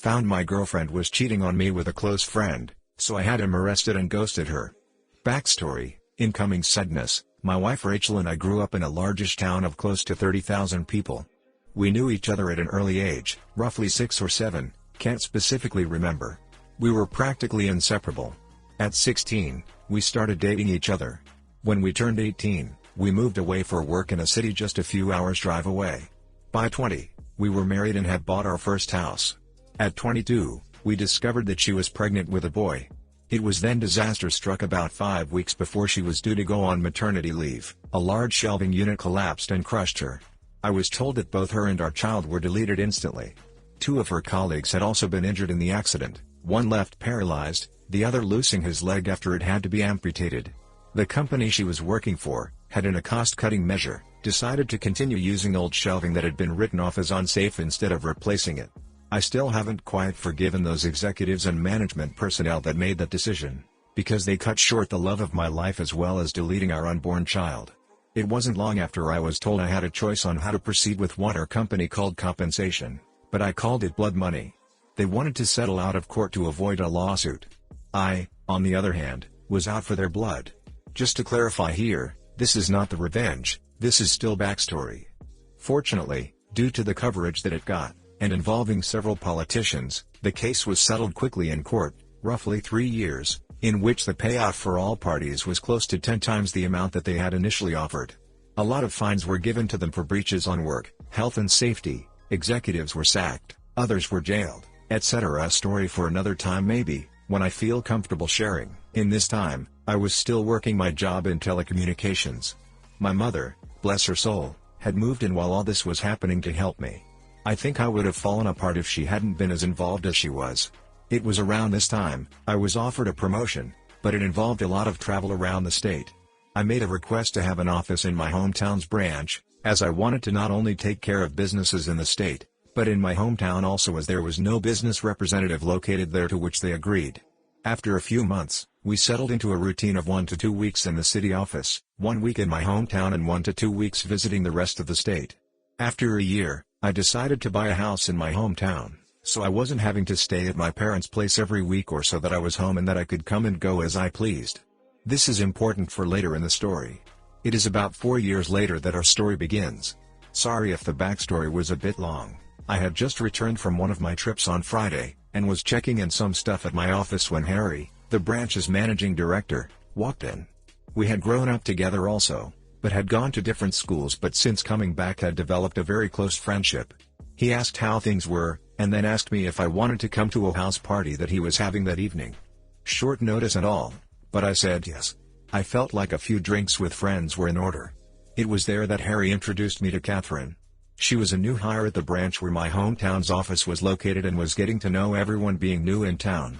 Found my girlfriend was cheating on me with a close friend, so I had him arrested and ghosted her. Backstory: incoming sadness. My wife Rachel and I grew up in a largish town of close to 30,000 people. We knew each other at an early age, roughly 6 or 7, can't specifically remember. We were practically inseparable. At 16, we started dating each other. When we turned 18, we moved away for work in a city just a few hours drive away. By 20, we were married and had bought our first house. At 22, we discovered that she was pregnant with a boy. It was then disaster struck. About 5 weeks before she was due to go on maternity leave, a large shelving unit collapsed and crushed her. I was told that both her and our child were deleted instantly. 2 of her colleagues had also been injured in the accident, one left paralyzed, the other losing his leg after it had to be amputated. The company she was working for had, in a cost-cutting measure, decided to continue using old shelving that had been written off as unsafe instead of replacing it. I still haven't quite forgiven those executives and management personnel that made that decision, because they cut short the love of my life as well as deleting our unborn child. It wasn't long after I was told I had a choice on how to proceed with what our company called compensation, but I called it blood money. They wanted to settle out of court to avoid a lawsuit. I, on the other hand, was out for their blood. Just to clarify here, this is not the revenge, this is still backstory. Fortunately, due to the coverage that it got, and involving several politicians, the case was settled quickly in court, roughly 3 years, in which the payoff for all parties was close to 10 times the amount that they had initially offered. A lot of fines were given to them for breaches on work, health and safety, executives were sacked, others were jailed, etc. A story for another time maybe, when I feel comfortable sharing. In this time, I was still working my job in telecommunications. My mother, bless her soul, had moved in while all this was happening to help me. I think I would have fallen apart if she hadn't been as involved as she was. It was around this time, I was offered a promotion, but it involved a lot of travel around the state. I made a request to have an office in my hometown's branch, as I wanted to not only take care of businesses in the state, but in my hometown also, as there was no business representative located there, to which they agreed. After a few months, we settled into a routine of 1 to 2 weeks in the city office, 1 week in my hometown and 1 to 2 weeks visiting the rest of the state. After a year, I decided to buy a house in my hometown, so I wasn't having to stay at my parents' place every week or so, that I was home and that I could come and go as I pleased. This is important for later in the story. It is about 4 years later that our story begins. Sorry if the backstory was a bit long. I had just returned from one of my trips on Friday, and was checking in some stuff at my office when Harry, the branch's managing director, walked in. We had grown up together also, but had gone to different schools, but since coming back had developed a very close friendship. He asked how things were, and then asked me if I wanted to come to a house party that he was having that evening. Short notice and all, but I said yes. I felt like a few drinks with friends were in order. It was there that Harry introduced me to Catherine. She was a new hire at the branch where my hometown's office was located and was getting to know everyone, being new in town.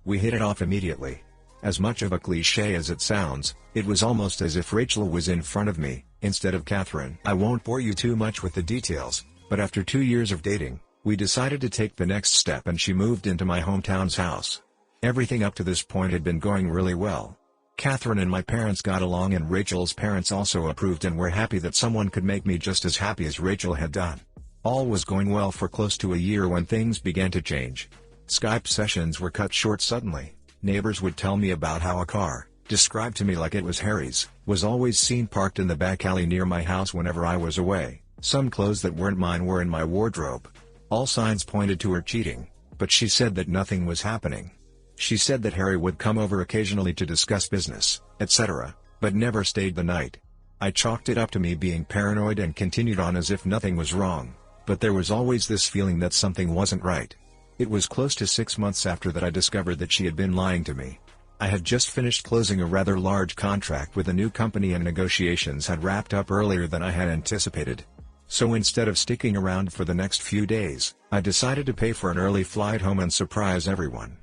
We hit it off immediately. As much of a cliché as it sounds, it was almost as if Rachel was in front of me, instead of Catherine. I won't bore you too much with the details, but after 2 years of dating, we decided to take the next step and she moved into my hometown's house. Everything up to this point had been going really well. Catherine and my parents got along, and Rachel's parents also approved and were happy that someone could make me just as happy as Rachel had done. All was going well for close to a year when things began to change. Skype sessions were cut short suddenly. Neighbors would tell me about how a car, described to me like it was Harry's, was always seen parked in the back alley near my house whenever I was away. Some clothes that weren't mine were in my wardrobe. All signs pointed to her cheating, but she said that nothing was happening. She said that Harry would come over occasionally to discuss business, etc., but never stayed the night. I chalked it up to me being paranoid and continued on as if nothing was wrong, but there was always this feeling that something wasn't right. It was close to 6 months after that I discovered that she had been lying to me. I had just finished closing a rather large contract with a new company and negotiations had wrapped up earlier than I had anticipated. So instead of sticking around for the next few days, I decided to pay for an early flight home and surprise everyone.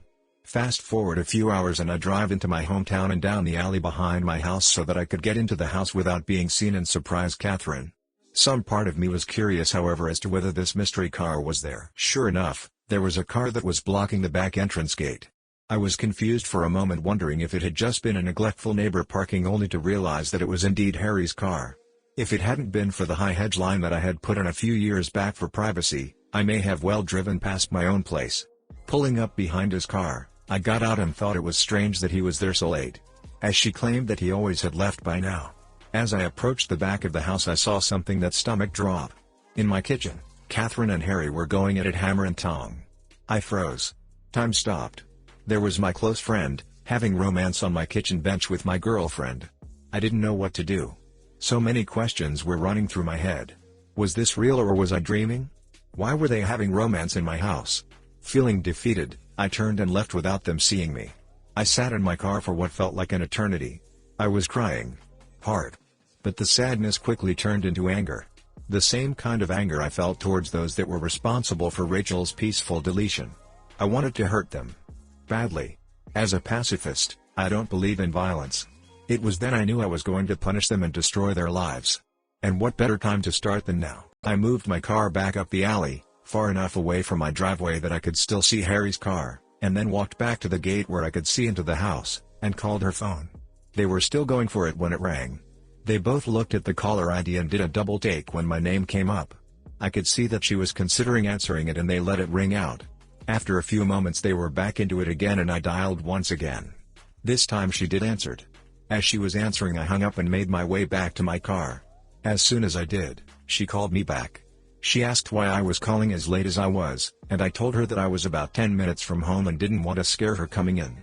Fast forward a few hours and I drive into my hometown and down the alley behind my house so that I could get into the house without being seen and surprise Catherine. Some part of me was curious, however, as to whether this mystery car was there. Sure enough, there was a car that was blocking the back entrance gate. I was confused for a moment, wondering if it had just been a neglectful neighbor parking, only to realize that it was indeed Harry's car. If it hadn't been for the high hedge line that I had put in a few years back for privacy, I may have well driven past my own place. Pulling up behind his car, I got out and thought it was strange that he was there so late, as she claimed that he always had left by now. As I approached the back of the house, I saw something that stomach drop. In my kitchen, Catherine and Harry were going at it hammer and tong. I froze. Time stopped. There was my close friend, having romance on my kitchen bench with my girlfriend. I didn't know what to do. So many questions were running through my head. Was this real or was I dreaming? Why were they having romance in my house? Feeling defeated, I turned and left without them seeing me. I sat in my car for what felt like an eternity. I was crying hard. But the sadness quickly turned into anger. The same kind of anger I felt towards those that were responsible for Rachel's peaceful deletion. I wanted to hurt them badly. As a pacifist, I don't believe in violence. It was then I knew I was going to punish them and destroy their lives. And what better time to start than now? I moved my car back up the alley, far enough away from my driveway that I could still see Harry's car, and then walked back to the gate where I could see into the house, and called her phone. They were still going for it when it rang. They both looked at the caller ID and did a double take when my name came up. I could see that she was considering answering it and they let it ring out. After a few moments they were back into it again and I dialed once again. This time she did answered. As she was answering I hung up and made my way back to my car. As soon as I did, she called me back. She asked why I was calling as late as I was, and I told her that I was about 10 minutes from home and didn't want to scare her coming in.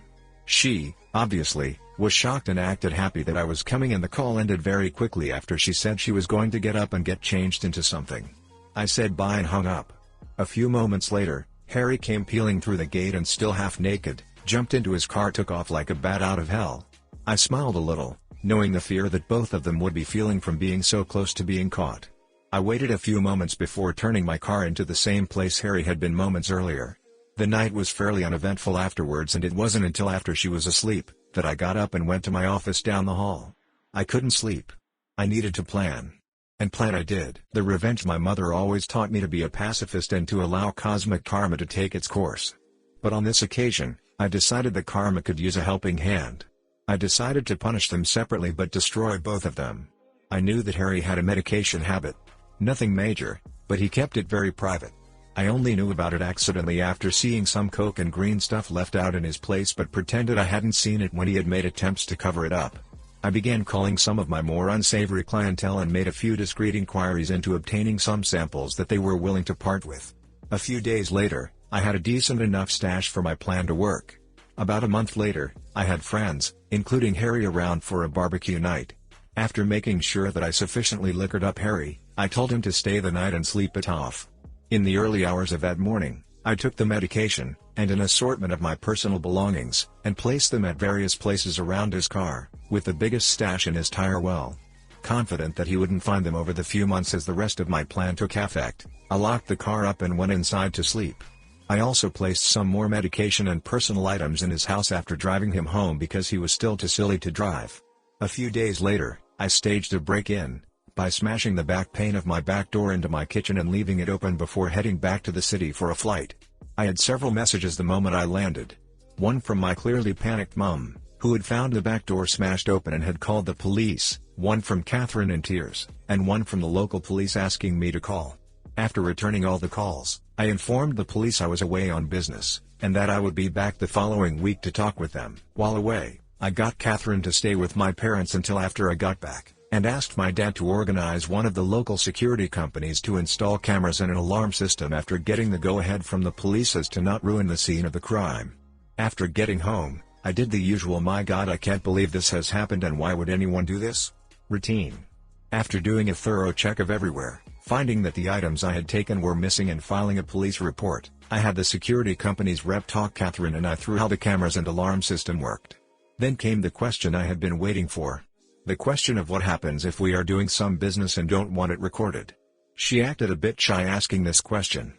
She, obviously, was shocked and acted happy that I was coming, and the call ended very quickly after she said she was going to get up and get changed into something. I said bye and hung up. A few moments later, Harry came peeling through the gate and still half naked, jumped into his car, took off like a bat out of hell. I smiled a little, knowing the fear that both of them would be feeling from being so close to being caught. I waited a few moments before turning my car into the same place Harry had been moments earlier. The night was fairly uneventful afterwards, and it wasn't until after she was asleep that I got up and went to my office down the hall. I couldn't sleep. I needed to plan. And plan I did. The revenge. My mother always taught me to be a pacifist and to allow cosmic karma to take its course. But on this occasion, I decided that karma could use a helping hand. I decided to punish them separately but destroy both of them. I knew that Harry had a medication habit. Nothing major, but he kept it very private. I only knew about it accidentally after seeing some coke and green stuff left out in his place, but pretended I hadn't seen it when he had made attempts to cover it up. I began calling some of my more unsavory clientele and made a few discreet inquiries into obtaining some samples that they were willing to part with. A few days later, I had a decent enough stash for my plan to work. About a month later, I had friends, including Harry, around for a barbecue night. After making sure that I sufficiently liquored up Harry, I told him to stay the night and sleep it off. In the early hours of that morning, I took the medication, and an assortment of my personal belongings, and placed them at various places around his car, with the biggest stash in his tire well. Confident that he wouldn't find them over the few months as the rest of my plan took effect, I locked the car up and went inside to sleep. I also placed some more medication and personal items in his house after driving him home because he was still too silly to drive. A few days later, I staged a break-in, by smashing the back pane of my back door into my kitchen and leaving it open before heading back to the city for a flight. I had several messages the moment I landed. One from my clearly panicked mum, who had found the back door smashed open and had called the police, one from Catherine in tears, and one from the local police asking me to call. After returning all the calls, I informed the police I was away on business, and that I would be back the following week to talk with them. While away, I got Catherine to stay with my parents until after I got back, and asked my dad to organize one of the local security companies to install cameras and an alarm system after getting the go-ahead from the police as to not ruin the scene of the crime. After getting home, I did the usual "my God, I can't believe this has happened and why would anyone do this?" routine. After doing a thorough check of everywhere, finding that the items I had taken were missing and filing a police report, I had the security company's rep talk Catherine and I through how the cameras and alarm system worked. Then came the question I had been waiting for. The question of what happens if we are doing some business and don't want it recorded. She acted a bit shy asking this question.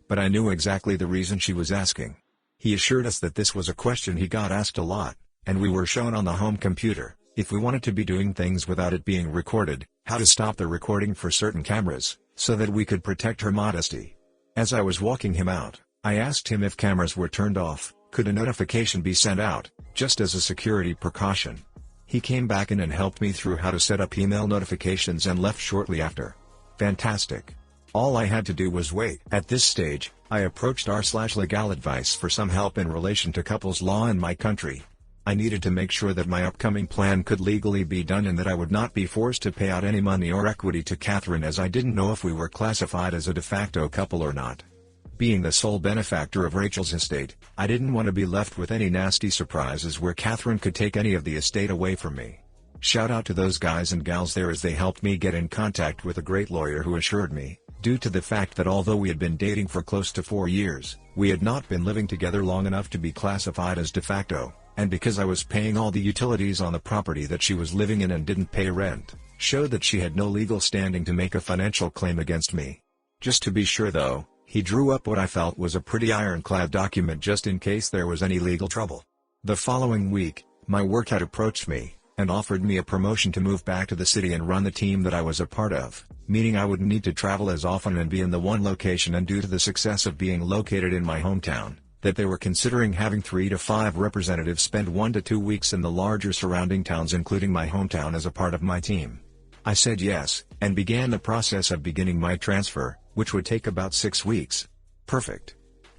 But I knew exactly the reason she was asking. He assured us that this was a question he got asked a lot, and we were shown on the home computer, if we wanted to be doing things without it being recorded, how to stop the recording for certain cameras, so that we could protect her modesty. As I was walking him out, I asked him if cameras were turned off, could a notification be sent out, just as a security precaution. He came back in and helped me through how to set up email notifications and left shortly after. Fantastic. All I had to do was wait. At this stage, I approached r/legal advice for some help in relation to couples law in my country. I needed to make sure that my upcoming plan could legally be done and that I would not be forced to pay out any money or equity to Catherine, as I didn't know if we were classified as a de facto couple or not. Being the sole benefactor of Rachel's estate, I didn't want to be left with any nasty surprises where Catherine could take any of the estate away from me. Shout out to those guys and gals there, as they helped me get in contact with a great lawyer who assured me, due to the fact that although we had been dating for close to 4 years, we had not been living together long enough to be classified as de facto, and because I was paying all the utilities on the property that she was living in and didn't pay rent, showed that she had no legal standing to make a financial claim against me. Just to be sure though, he drew up what I felt was a pretty ironclad document just in case there was any legal trouble. The following week, my work had approached me, and offered me a promotion to move back to the city and run the team that I was a part of, meaning I wouldn't need to travel as often and be in the one location, and due to the success of being located in my hometown, that they were considering having 3 to 5 representatives spend 1 to 2 weeks in the larger surrounding towns including my hometown as a part of my team. I said yes, and began the process of beginning my transfer, which would take about 6 weeks. Perfect.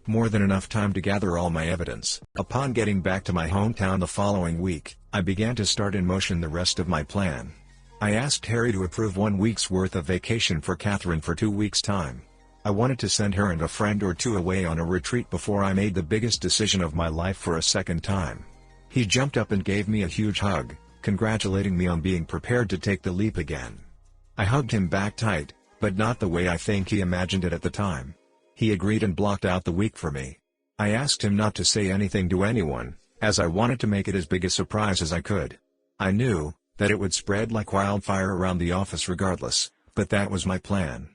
More than enough time to gather all my evidence. Upon getting back to my hometown the following week, I began to start in motion the rest of my plan. I asked Harry to approve 1 week's worth of vacation for Catherine for 2 weeks' time. I wanted to send her and a friend or two away on a retreat before I made the biggest decision of my life for a second time. He jumped up and gave me a huge hug, congratulating me on being prepared to take the leap again. I hugged him back tight, but not the way I think he imagined it at the time. He agreed and blocked out the week for me. I asked him not to say anything to anyone, as I wanted to make it as big a surprise as I could. I knew that it would spread like wildfire around the office regardless, but that was my plan.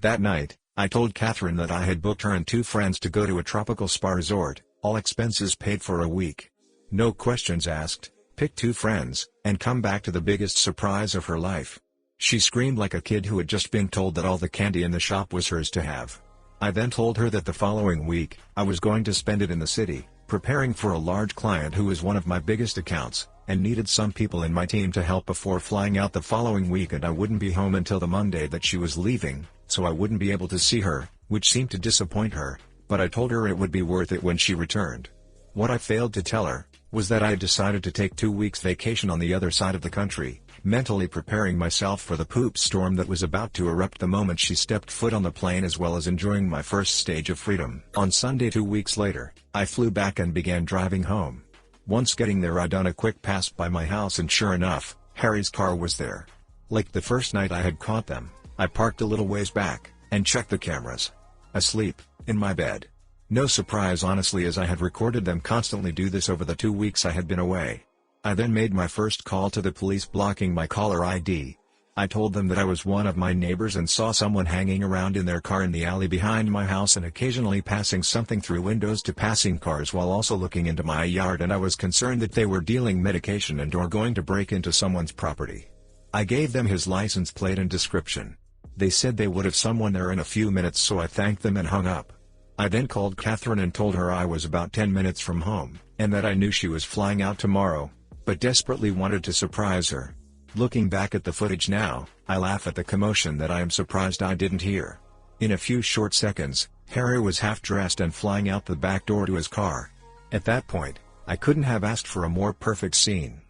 That night, I told Catherine that I had booked her and 2 friends to go to a tropical spa resort, all expenses paid, for a week. No questions asked, pick 2 friends, and come back to the biggest surprise of her life. She screamed like a kid who had just been told that all the candy in the shop was hers to have. I then told her that the following week, I was going to spend it in the city, preparing for a large client who was one of my biggest accounts, and needed some people in my team to help before flying out the following week, and I wouldn't be home until the Monday that she was leaving, so I wouldn't be able to see her, which seemed to disappoint her, but I told her it would be worth it when she returned. What I failed to tell her was that I had decided to take 2 weeks vacation on the other side of the country, mentally preparing myself for the poop storm that was about to erupt the moment she stepped foot on the plane, as well as enjoying my first stage of freedom. On Sunday 2 weeks later, I flew back and began driving home. Once getting there, I done a quick pass by my house, and sure enough, Harry's car was there. Like the first night I had caught them, I parked a little ways back, and checked the cameras. Asleep, in my bed. No surprise honestly, as I had recorded them constantly do this over the 2 weeks I had been away. I then made my first call to the police, blocking my caller ID. I told them that I was one of my neighbors and saw someone hanging around in their car in the alley behind my house and occasionally passing something through windows to passing cars while also looking into my yard, and I was concerned that they were dealing medication and or going to break into someone's property. I gave them his license plate and description. They said they would have someone there in a few minutes, so I thanked them and hung up. I then called Catherine and told her I was about 10 minutes from home, and that I knew she was flying out tomorrow, but desperately wanted to surprise her. Looking back at the footage now, I laugh at the commotion that I am surprised I didn't hear. In a few short seconds, Harry was half dressed and flying out the back door to his car. At that point, I couldn't have asked for a more perfect scene.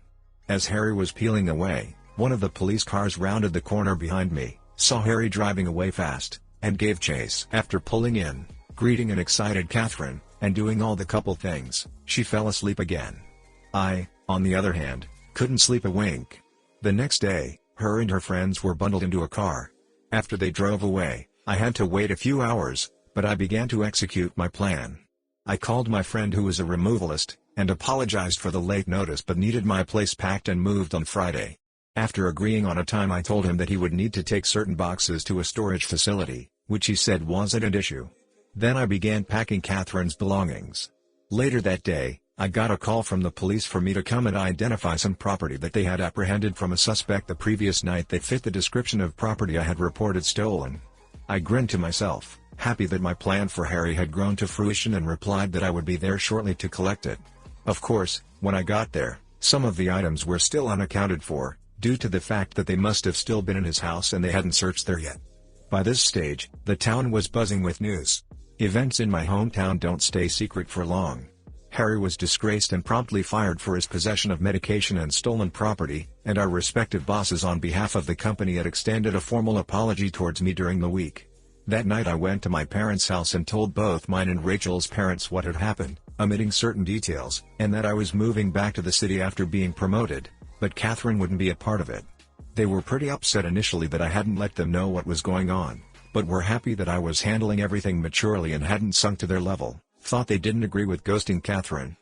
As Harry was peeling away, one of the police cars rounded the corner behind me, saw Harry driving away fast, and gave chase. After pulling in, greeting an excited Catherine, and doing all the couple things, she fell asleep again. I, on the other hand, couldn't sleep a wink. The next day, her and her friends were bundled into a car. After they drove away, I had to wait a few hours, but I began to execute my plan. I called my friend who was a removalist, and apologized for the late notice but needed my place packed and moved on Friday. After agreeing on a time, I told him that he would need to take certain boxes to a storage facility, which he said wasn't an issue. Then I began packing Catherine's belongings. Later that day, I got a call from the police for me to come and identify some property that they had apprehended from a suspect the previous night that fit the description of property I had reported stolen. I grinned to myself, happy that my plan for Harry had grown to fruition, and replied that I would be there shortly to collect it. Of course, when I got there, some of the items were still unaccounted for, due to the fact that they must have still been in his house and they hadn't searched there yet. By this stage, the town was buzzing with news. Events in my hometown don't stay secret for long. Harry was disgraced and promptly fired for his possession of medication and stolen property, and our respective bosses on behalf of the company had extended a formal apology towards me during the week. That night I went to my parents' house and told both mine and Rachel's parents what had happened, omitting certain details, and that I was moving back to the city after being promoted, but Catherine wouldn't be a part of it. They were pretty upset initially that I hadn't let them know what was going on, but were happy that I was handling everything maturely and hadn't sunk to their level. Thought they didn't agree with ghosting Catherine.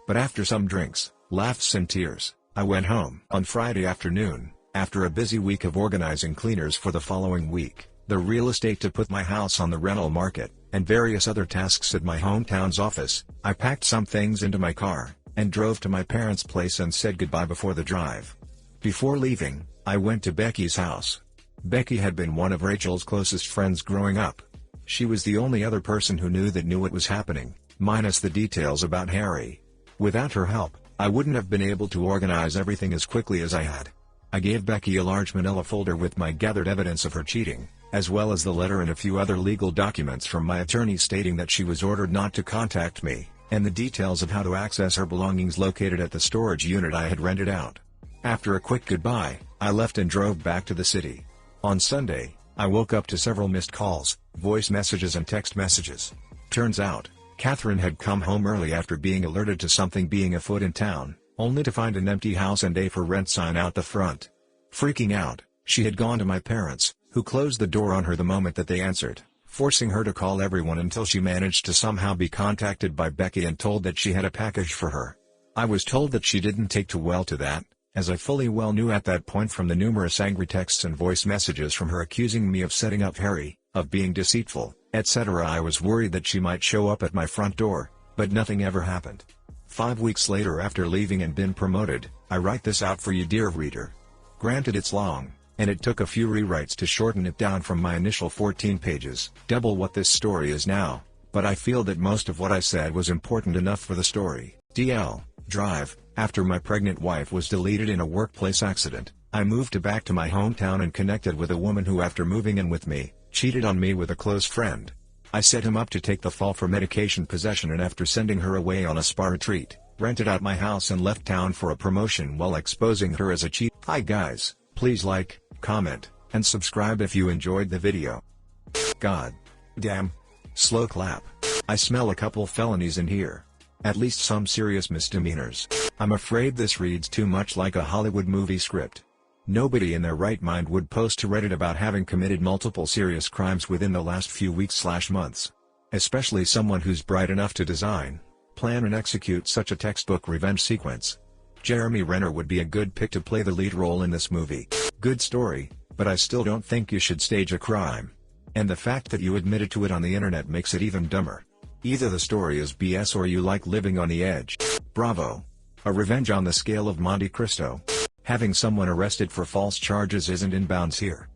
But after some drinks, laughs and tears, I went home. On Friday afternoon, after a busy week of organizing cleaners for the following week, the real estate to put my house on the rental market, and various other tasks at my hometown's office, I packed some things into my car, and drove to my parents' place and said goodbye before the drive. Before leaving, I went to Becky's house. Becky had been one of Rachel's closest friends growing up. She was the only other person who knew what was happening, minus the details about Harry. Without her help, I wouldn't have been able to organize everything as quickly as I had. I gave Becky a large manila folder with my gathered evidence of her cheating, as well as the letter and a few other legal documents from my attorney stating that she was ordered not to contact me, and the details of how to access her belongings located at the storage unit I had rented out. After a quick goodbye, I left and drove back to the city. On Sunday, I woke up to several missed calls, voice messages and text messages. Turns out, Catherine had come home early after being alerted to something being afoot in town, only to find an empty house and a for rent sign out the front. Freaking out, she had gone to my parents, who closed the door on her the moment that they answered, forcing her to call everyone until she managed to somehow be contacted by Becky and told that she had a package for her. I was told that she didn't take too well to that, as I fully well knew at that point from the numerous angry texts and voice messages from her accusing me of setting up Harry, of being deceitful, etc. I was worried that she might show up at my front door, but nothing ever happened. 5 weeks later, after leaving and been promoted, I write this out for you, dear reader. Granted, it's long, and it took a few rewrites to shorten it down from my initial 14 pages, double what this story is now, but I feel that most of what I said was important enough for the story. DL, Drive. After my pregnant wife was deleted in a workplace accident, I moved back to my hometown and connected with a woman who, after moving in with me, cheated on me with a close friend. I set him up to take the fall for medication possession, and after sending her away on a spa retreat, rented out my house and left town for a promotion while exposing her as a cheat. Hi guys, please like, comment, and subscribe if you enjoyed the video. God damn. Slow clap. I smell a couple felonies in here. At least some serious misdemeanors. I'm afraid this reads too much like a Hollywood movie script. Nobody in their right mind would post to Reddit about having committed multiple serious crimes within the last few weeks/months. Especially someone who's bright enough to design, plan and execute such a textbook revenge sequence. Jeremy Renner would be a good pick to play the lead role in this movie. Good story, but I still don't think you should stage a crime. And the fact that you admitted to it on the internet makes it even dumber. Either the story is BS or you like living on the edge. Bravo. A revenge on the scale of Monte Cristo. Having someone arrested for false charges isn't in bounds here.